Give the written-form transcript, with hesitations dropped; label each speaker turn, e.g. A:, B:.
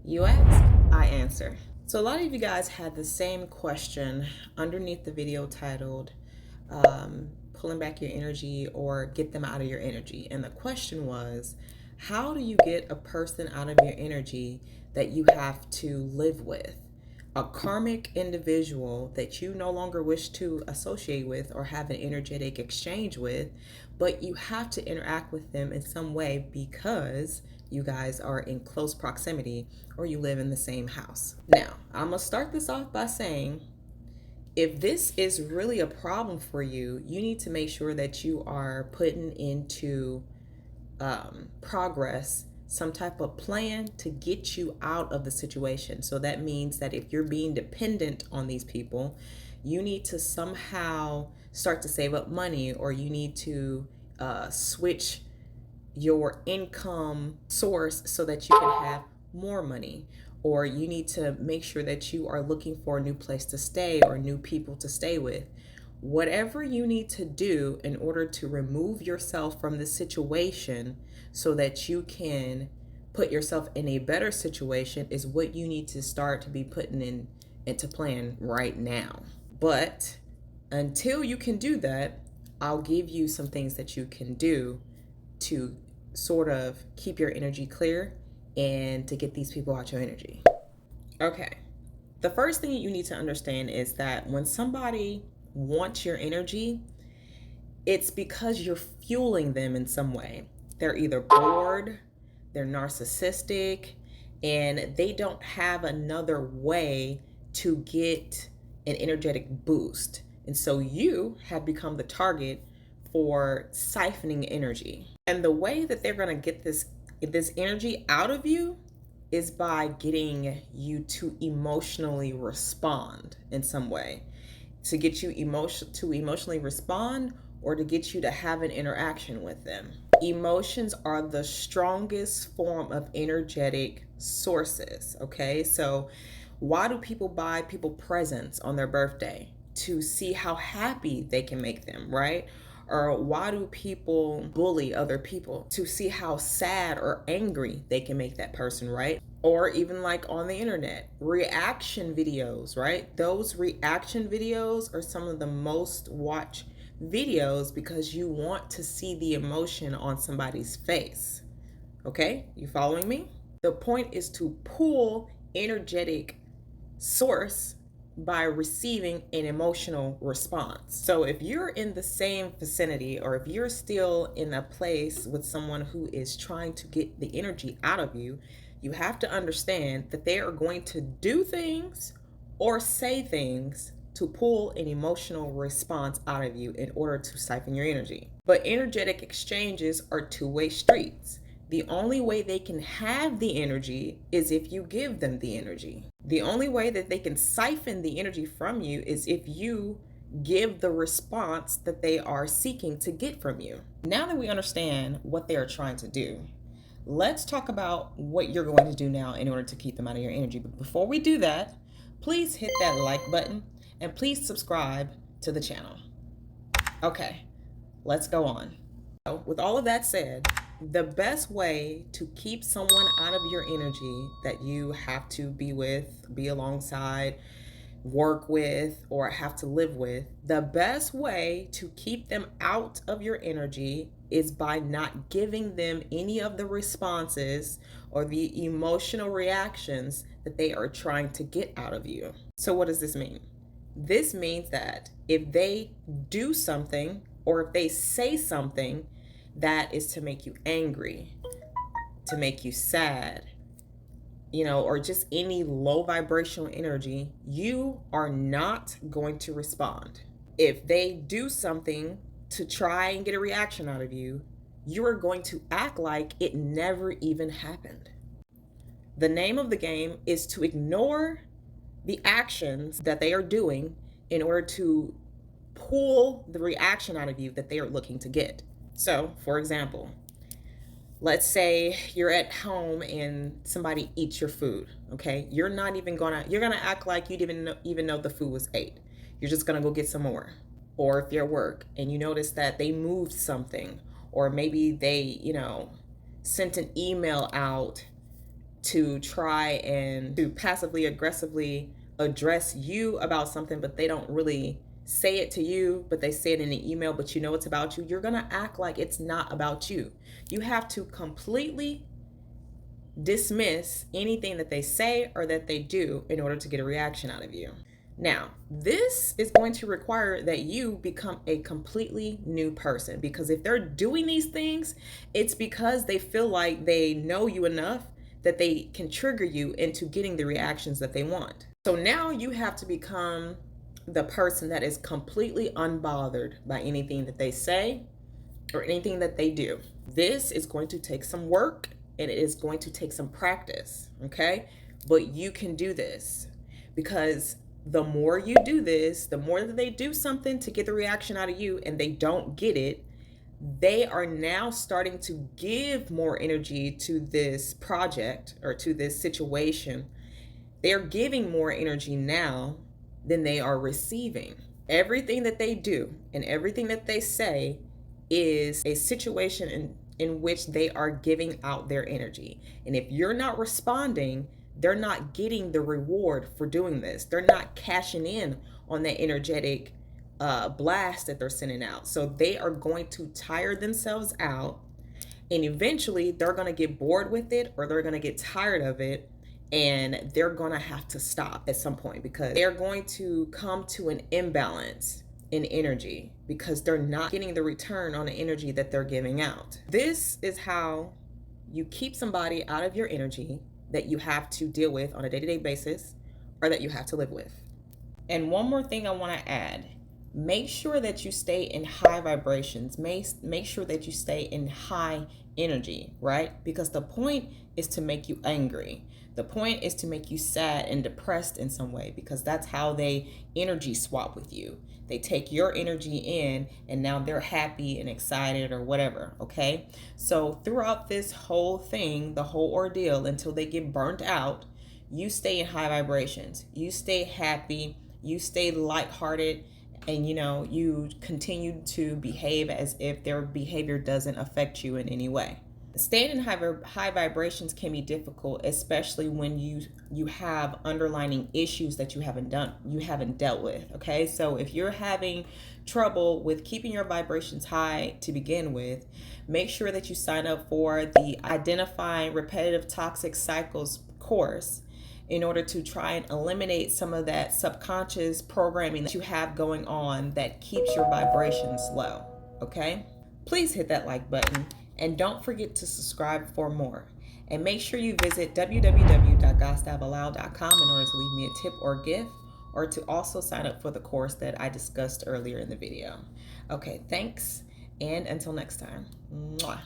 A: You ask, I answer. So a lot of you guys had the same question underneath the video titled pulling back your energy or get them out of your energy. And the question was, how do you get a person out of your energy that you have to live with? A karmic individual that you no longer wish to associate with or have an energetic exchange with, but you have to interact with them in some way because you guys are in close proximity or you live in the same house. Now, I'm going to start this off by saying, if this is really a problem for you, you need to make sure that you are putting into progress some type of plan to get you out of the situation. So that means that if you're being dependent on these people, you need to somehow start to save up money, or you need to switch your income source so that you can have more money, or you need to make sure that you are looking for a new place to stay or new people to stay with. Whatever you need to do in order to remove yourself from the situation so that you can put yourself in a better situation is what you need to start to be putting into plan right now. But until you can do that, I'll give you some things that you can do to sort of keep your energy clear and to get these people out your energy. Okay. The first thing you need to understand is that when somebody wants your energy, it's because you're fueling them in some way. They're either bored, they're narcissistic, and they don't have another way to get an energetic boost. And so you have become the target for siphoning energy. And the way that they're going to get this energy out of you is by getting you to emotionally respond in some way, to get you to emotionally respond, or to get you to have an interaction with them. Emotions are the strongest form of energetic sources, okay? So why do people buy people presents on their birthday? To see how happy they can make them, right? Or why do people bully other people? To see how sad or angry they can make that person, right? Or even like on the internet, reaction videos, right? Those reaction videos are some of the most watched videos because you want to see the emotion on somebody's face. Okay, you following me? The point is to pull energetic source by receiving an emotional response. So if you're in the same vicinity, or if you're still in a place with someone who is trying to get the energy out of you, you have to understand that they are going to do things or say things to pull an emotional response out of you in order to siphon your energy. But energetic exchanges are two-way streets. The only way they can have the energy is if you give them the energy. The only way that they can siphon the energy from you is if you give the response that they are seeking to get from you. Now that we understand what they are trying to do, let's talk about what you're going to do now in order to keep them out of your energy. But before we do that, please hit that like button and please subscribe to the channel. Okay, let's go on. So with all of that said, the best way to keep someone out of your energy that you have to be with, be alongside, work with, or have to live with, the best way to keep them out of your energy is by not giving them any of the responses or the emotional reactions that they are trying to get out of you. So what does this mean? This means that if they do something or if they say something that is to make you angry, to make you sad, or just any low vibrational energy, you are not going to respond. If they do something to try and get a reaction out of you, you are going to act like it never even happened. The name of the game is to ignore the actions that they are doing in order to pull the reaction out of you that they are looking to get. So, for example, let's say you're at home and somebody eats your food, okay? You're gonna act like you didn't even know the food was ate. You're just gonna go get some more. Or if you're at work and you notice that they moved something, or maybe they, sent an email out to try and to passively aggressively address you about something, but they don't really say it to you, but they say it in an email, but you know it's about you, you're gonna act like it's not about you. You have to completely dismiss anything that they say or that they do in order to get a reaction out of you. Now, this is going to require that you become a completely new person, because if they're doing these things, it's because they feel like they know you enough that they can trigger you into getting the reactions that they want. So now you have to become the person that is completely unbothered by anything that they say or anything that they do. This is going to take some work and it is going to take some practice, okay? But you can do this, because the more you do this, the more that they do something to get the reaction out of you and they don't get it, they are now starting to give more energy to this project or to this situation. They're giving more energy now than they are receiving. Everything that they do and everything that they say is a situation in which they are giving out their energy. And if you're not responding, they're not getting the reward for doing this. They're not cashing in on that energetic blast that they're sending out. So they are going to tire themselves out, and eventually they're going to get bored with it, or they're going to get tired of it, and they're going to have to stop at some point, because they're going to come to an imbalance in energy because they're not getting the return on the energy that they're giving out. This is how you keep somebody out of your energy that you have to deal with on a day-to-day basis, or that you have to live with. And one more thing I want to add: make sure that you stay in high vibrations. Make sure that you stay in high energy, right? Because the point is to make you angry. The point is to make you sad and depressed in some way, because that's how they energy swap with you. They take your energy in and now they're happy and excited or whatever, okay? So throughout this whole thing, the whole ordeal, until they get burnt out, you stay in high vibrations. You stay happy, you stay lighthearted, and you continue to behave as if their behavior doesn't affect you in any way. Staying in high vibrations can be difficult, especially when you have underlying issues that you haven't dealt with. Okay, so if you're having trouble with keeping your vibrations high to begin with, make sure that you sign up for the Identifying Repetitive Toxic Cycles course, in order to try and eliminate some of that subconscious programming that you have going on that keeps your vibrations low. Okay, please hit that like button. And don't forget to subscribe for more. And make sure you visit www.GodstyleBilal.com in order to leave me a tip or gift, or to also sign up for the course that I discussed earlier in the video. Okay, thanks. And until next time. Mwah.